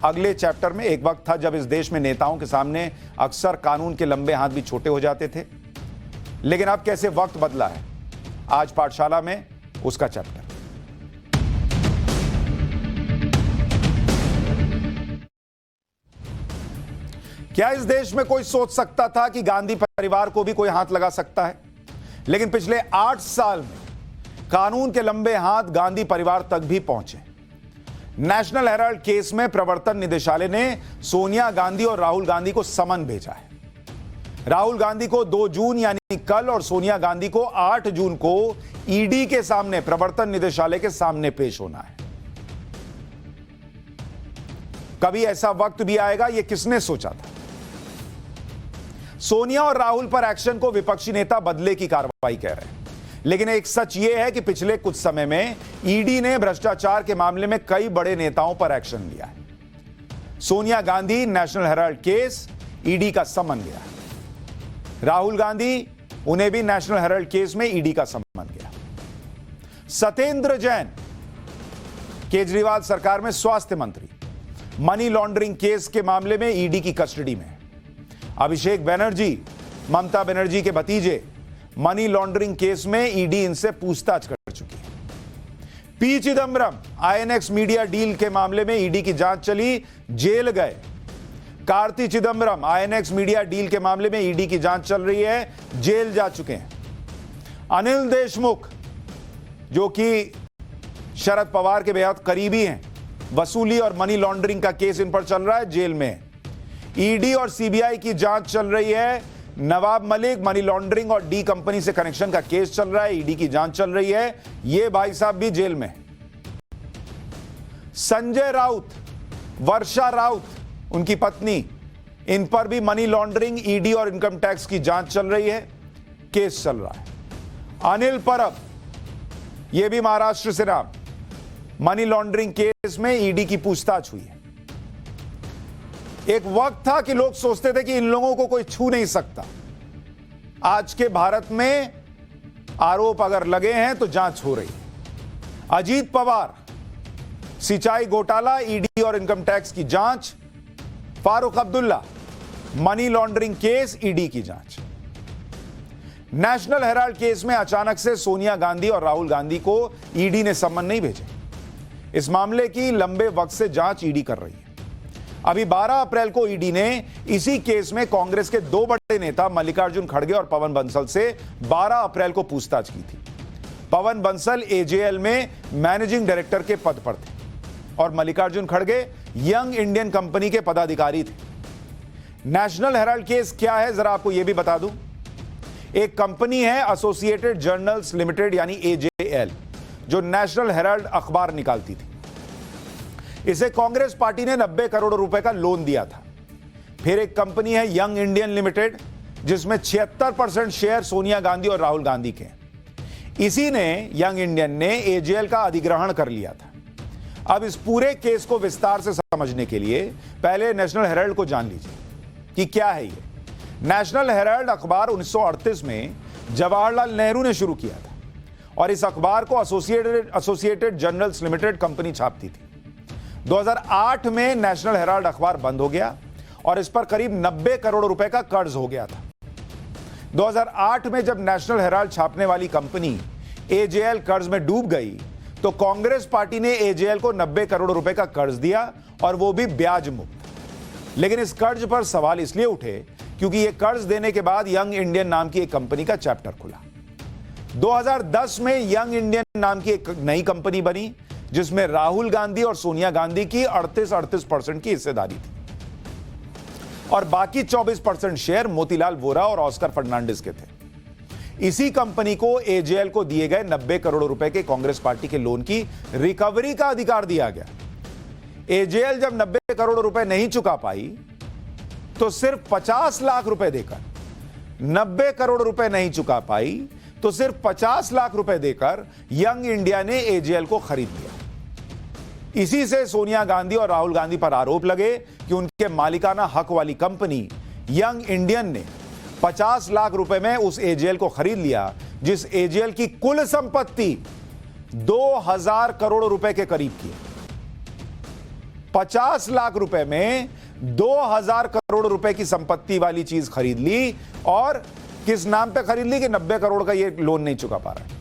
अगले चैप्टर में। एक वक्त था जब इस देश में नेताओं के सामने अक्सर कानून के लंबे हाथ भी छोटे हो जाते थे, लेकिन अब कैसे वक्त बदला है, आज पाठशाला में उसका चैप्टर। क्या इस देश में कोई सोच सकता था कि गांधी परिवार को भी कोई हाथ लगा सकता है? लेकिन पिछले 8 साल में कानून के लंबे हाथ गांधी परिवार तक भी पहुंचे। नेशनल हेराल्ड केस में प्रवर्तन निदेशालय ने सोनिया गांधी और राहुल गांधी को समन भेजा है। राहुल गांधी को 2 जून यानी कल और सोनिया गांधी को 8 जून को ईडी के सामने, प्रवर्तन निदेशालय के सामने पेश होना है। कभी ऐसा वक्त भी आएगा, यह किसने सोचा था? सोनिया और राहुल पर एक्शन को विपक्षी नेता बदले की कार्रवाई कह रहे हैं, लेकिन एक सच यह है कि पिछले कुछ समय में ईडी ने भ्रष्टाचार के मामले में कई बड़े नेताओं पर एक्शन लिया है। Sonia Gandhi national Herald case, ED का समन गया। राहुल गांधी, उन्हें भी नेशनल हेराल्ड केस में ईडी का समन गया। सत्येंद्र जैन केजरीवाल सरकार में स्वास्थ्य मंत्री, मनी लॉन्ड्रिंग केस के मामले में ईडी की कस्टडी में। अभिषेक बनर्जी, ममता बनर्जी के भतीजे, मनी लॉन्ड्रिंग केस में ईडी इनसे पूछताछ कर चुकी है। P Chidambaram INX media deal के मामले में ईडी की जांच चली, जेल गए। Karti Chidambaram INX media deal के मामले में ईडी की जांच चल रही है, जेल जा चुके हैं। अनिल देशमुख, जो कि शरद पवार के बेहद करीबी हैं, वसूली और मनी लॉन्ड्रिंग का केस इन पर चल रहा है, जेल में। ईडी और सीबीआई की जांच चल रही है। नवाब मलिक, मनी लॉन्ड्रिंग और डी कंपनी से कनेक्शन का केस चल रहा है, ईडी की जांच चल रही है। ये भाई साहब भी जेल में। संजय राउत, वर्षा राउत, उनकी पत्नी, इन पर भी मनी लॉन्ड्रिंग, ईडी और इनकम टैक्स की जांच चल रही है, केस चल रहा है। अनिल परब, यह भी महाराष्ट्र से नाम, मनी लॉन्ड्रिंग केस में ईडी की पूछताछ हुई है। एक वक्त था कि लोग सोचते थे कि इन लोगों को कोई छू नहीं सकता। आज के भारत में आरोप अगर लगे हैं तो जांच हो रही है। अजीत पवार, सिंचाई घोटाला, ईडी और इनकम टैक्स की जांच। Farooq Abdullah, money laundering case, ED की जांच। नेशनल हेराल्ड केस में अचानक से सोनिया गांधी और राहुल गांधी को ईडी ने समन नहीं भेजे। इस मामले की लंबे वक्त से जांच ईडी कर रही है। अभी 12 अप्रैल को ईडी ने इसी केस में कांग्रेस के 2 बड़े नेता मल्लिकार्जुन खड़गे और पवन बंसल से 12 अप्रैल को पूछताछ की थी। पवन बंसल एजेएल में मैनेजिंग डायरेक्टर के पद पर थे और मल्लिकार्जुन खड़गे यंग इंडियन कंपनी के पदाधिकारी थे। नेशनल हेराल्ड केस क्या है, जरा आपको यह भी बता दूं। एक कंपनी है एसोसिएटेड जर्नल्स लिमिटेड यानी एजेएल, जो नेशनल हेराल्ड अखबार निकालती थी। इसे कांग्रेस पार्टी ने 90 करोड़ रुपए का लोन दिया था। फिर एक कंपनी है यंग इंडियन लिमिटेड, जिसमें 76% शेयर सोनिया गांधी और राहुल गांधी के। इसी ने, यंग इंडियन ने, एजेएल का अधिग्रहण कर लिया था। अब इस पूरे केस को विस्तार से समझने के लिए पहले नेशनल हेराल्ड को जान लीजिए कि क्या है ये। नेशनल हेराल्ड अखबार 1938 में जवाहरलाल नेहरू ने शुरू किया था और इस अखबार को एसोसिएटेड जर्नल्स लिमिटेड कंपनी छापती थी। 2008 में नेशनल हेराल्ड अखबार बंद हो गया और इस पर करीब 90 करोड़ रुपए का कर्ज हो गया था। 2008 में जब नेशनल हेराल्ड छापने वाली कंपनी एजेएल कर्ज में डूब गई तो कांग्रेस पार्टी ने एजेएल को 90 करोड़ रुपए का कर्ज दिया और वो भी ब्याज मुक्त। लेकिन इस कर्ज पर सवाल इसलिए उठे क्योंकि यह कर्ज देने के बाद यंग इंडियन नाम की एक कंपनी का चैप्टर खुला। 2010 में यंग इंडियन नाम की एक नई कंपनी बनी, जिसमें राहुल गांधी और सोनिया गांधी की 38% की हिस्सेदारी थी और बाकी 24% शेयर मोतीलाल वोरा और ऑस्कर फर्नांडिस के थे। इसी कंपनी को एजेएल को दिए गए 90 करोड़ रुपए के कांग्रेस पार्टी के लोन की रिकवरी का अधिकार दिया गया। एजेएल जब 90 करोड़ रुपए नहीं चुका पाई तो सिर्फ 50 लाख रुपए देकर, 90 करोड़ रुपए नहीं चुका पाई तो सिर्फ 50 लाख रुपए देकर यंग इंडिया ने एजेएल को खरीद लिया। इसी से सोनिया गांधी और राहुल गांधी पर आरोप लगे कि उनके मालिकाना हक वाली कंपनी यंग इंडियन ने 50 लाख रुपए में उस एजेएल को खरीद लिया, जिस एजेएल की कुल संपत्ति 2000 करोड़ रुपए के करीब की है। 50 लाख रुपए में 2000 करोड़ रुपए की संपत्ति वाली चीज खरीद ली, और किस नाम पे खरीद ली कि 90 करोड़ का ये लोन नहीं चुका पा रहा है।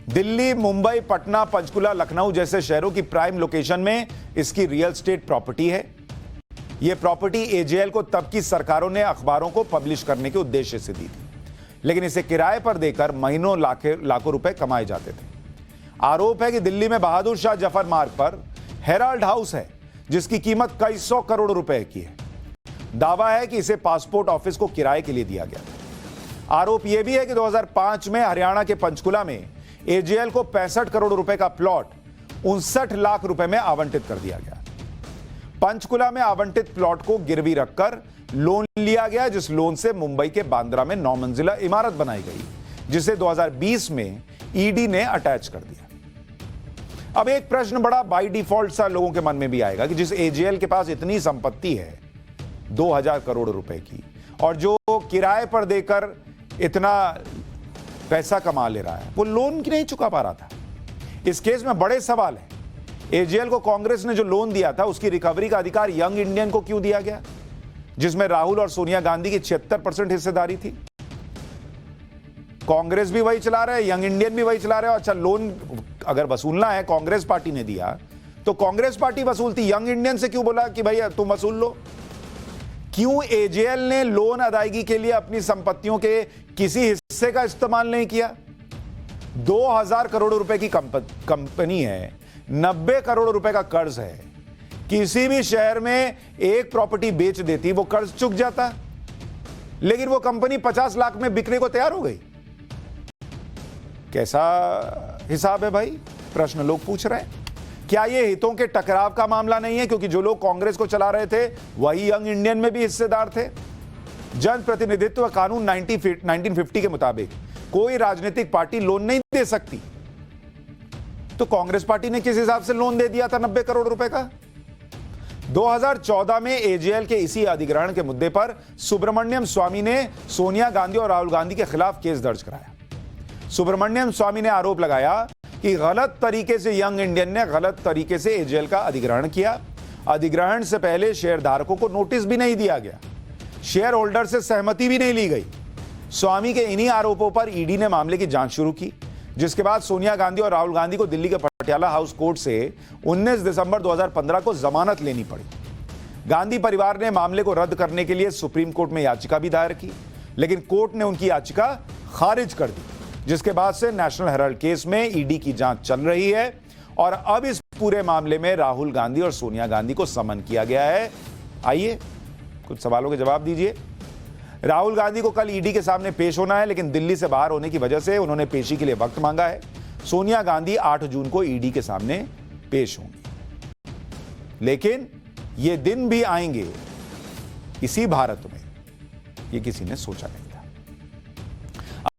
दिल्ली, मुंबई, पटना, पंचकुला, लखनऊ जैसे शहरों की प्राइम लोकेशन में इसकी रियल एस्टेट प्रॉपर्टी है। यह प्रॉपर्टी एजेएल को तब की सरकारों ने अखबारों को पब्लिश करने के उद्देश्य से दी थी, लेकिन इसे किराए पर देकर महीनों लाखों रुपए कमाए जाते थे। आरोप है कि दिल्ली में बहादुर शाह जफर मार्ग पर हेराल्ड हाउस है, जिसकी कीमत कई 100 करोड़ रुपए की है। दावा है कि इसे पासपोर्ट ऑफिस को किराए के लिए दिया गया था। आरोप यह भी है कि 2005 में हरियाणा के पंचकुला में एजेएल को 65 करोड़ रुपए का प्लॉट 59 लाख रुपए में आवंटित कर दिया गया। पंचकुला में आवंटित प्लॉट को गिरवी रखकर लोन लिया गया, जिस लोन से मुंबई के बांद्रा में 9 मंजिला इमारत बनाई गई, जिसे 2020 में ईडी ने अटैच कर दिया। अब एक प्रश्न बड़ा बाय डिफॉल्ट सा लोगों के मन में भी आएगा कि जिस एजेएल के पास इतनी संपत्ति है 2000 करोड़ रुपए की, और जो किराए पर देकर इतना पैसा कमा ले रहा है, वो लोन नहीं चुका पा रहा था। इस केस में बड़े सवाल है। एजेएल को कांग्रेस ने जो लोन दिया था, उसकी रिकवरी का अधिकार यंग इंडियन को क्यों दिया गया, जिसमें राहुल और सोनिया गांधी की 76% हिस्सेदारी थी। कांग्रेस भी वही चला रहा है, यंग इंडियन भी वही चला रहा है। अच्छा, लोन अगर वसूलना है, कांग्रेस पार्टी ने दिया तो कांग्रेस पार्टी वसूलती, यंग इंडियन से क्यों बोला कि भाई तुम वसूल लो? क्यों एजेएल ने लोन अदायगी के लिए अपनी संपत्तियों के किसी हिस्से का इस्तेमाल नहीं किया? 2000 करोड़ रुपए की कंपनी है, 90 करोड़ रुपए का कर्ज है। किसी भी शहर में एक प्रॉपर्टी बेच देती, वो कर्ज चुक जाता, लेकिन वो कंपनी 50 लाख में बिकने को तैयार हो गई। कैसा हिसाब है भाई? प्रश्न लोग पूछ रहे हैं। क्या ये हितों के टकराव का मामला नहीं है? क्योंकि जो लोग कांग्रेस को चला रहे थे वही यंग इंडियन में भी हिस्सेदार थे। जन प्रतिनिधित्व कानून 1950 के मुताबिक कोई राजनीतिक पार्टी लोन नहीं दे सकती। तो कांग्रेस पार्टी ने किस हिसाब से लोन दे दिया था 90 करोड़ रुपए का? 2014 में एजेएल के इसी अधिग्रहण के मुद्दे पर सुब्रमण्यम स्वामी ने सोनिया गांधी और राहुल गांधी के खिलाफ केस दर्ज कराया। सुब्रमण्यम स्वामी ने आरोप लगाया कि गलत तरीके से यंग इंडियन ने गलत तरीके से एजेएल का अधिग्रहण किया। अधिग्रहण से पहले शेयरधारकों को नोटिस भी नहीं दिया गया, शेयर होल्डर से सहमति भी नहीं ली गई। स्वामी के इन्हीं आरोपों पर ईडी ने मामले की जांच शुरू की, जिसके बाद सोनिया गांधी और राहुल गांधी को दिल्ली के पटियाला हाउस कोर्ट से 19 दिसंबर 2015 को जमानत लेनी पड़ी। गांधी परिवार ने मामले को रद्द करने के लिए सुप्रीम कोर्ट में याचिका भी दायर की, लेकिन कोर्ट ने उनकी याचिका खारिज कर दी, जिसके बाद से नेशनल हेराल्ड केस में ईडी की जांच चल रही है। और अब इस पूरे मामले में राहुल गांधी और सोनिया गांधी को समन किया गया है। आइए कुछ सवालों के जवाब दीजिए। राहुल गांधी को कल ईडी के सामने पेश होना है, लेकिन दिल्ली से बाहर होने की वजह से उन्होंने पेशी के लिए वक्त मांगा है। सोनिया गांधी 8 जून को ईडी के सामने पेश होंगी, लेकिन ये दिन भी आएंगे इसी भारत में, ये किसी ने सोचा नहीं।